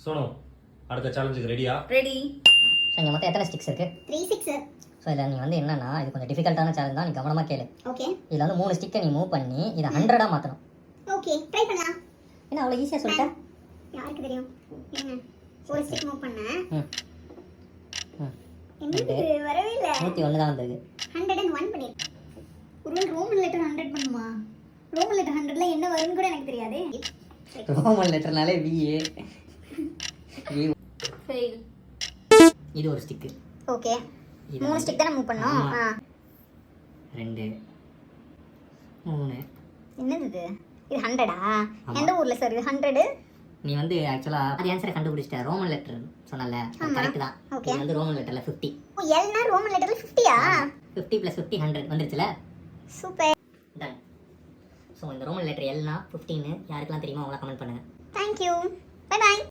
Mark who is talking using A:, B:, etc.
A: சோனு அடுத்த சேலஞ்சுக்கு ரெடியா?
B: Ready.
C: So இங்கே மொத்தம் எத்தனை ஸ்டிக்ஸ் இருக்குது?
D: 3 6.
C: ஸோ இதில் நீ வந்து என்னன்னா இது கொஞ்சம் டிஃபிகல்ட்டான சேலஞ்ச் தான், நீ கவனமாக கேளு.
D: ஓகே
C: இதில் வந்து 3 ஸ்டிக்கை நீ மூவ் பண்ணி இதை 100ஆக மாற்றணும்.
D: ஓகே ட்ரை பண்ணலாம்.
C: என்ன அவ்வளோ ஈஸியாக சொல்லிட்டேன்?
D: யாருக்கு தெரியும்? என்ன ஒரு ஸ்டிக் மூவ் பண்ணேன்.
C: ம்
D: என்னது வரவே இல்ல.
C: 101 தான் வந்திருக்கு.
D: 101 பண்ணி. ஒரு ரோமன் லெட்டர் 100 பண்ணுமா? ரோமன் லெட்டர் 100ல என்ன வரும்னு கூட எனக்கு தெரியாதே.
C: ரோமன் லெட்டர்னாலே VA.
B: ஃபெயில்.
C: இது ஒரு ஸ்டிக்கு.
D: ஓகே 3 ஸ்டிக் தான மூவ் பண்ணோம்.
C: 2 3.
D: என்னது இது? இது 100ஆ? எந்த ஊர்ல சார் இது 100?
C: நீ வந்து ஆக்சுவலாக அது ஆன்சரை கண்டுபிடிச்சிட்ட. ரோமன் லெட்டர் சொன்னல, அது கரெக்ட் தான். இது வந்து ரோமன் லெட்டரில் 50.
D: ஓ எல்னா ரோமன் லெட்டர்ல 50யா?
C: 50 + 50 100 வந்துருச்சுல.
D: சூப்பர்.
C: டன். ஸோ இந்த ரோமன் லெட்டர் எல்னா 15 யாருக்கெல்லாம் தெரியுமோ அவங்கள கமெண்ட் பண்ணுங்கள்.
D: Thank you. Bye by.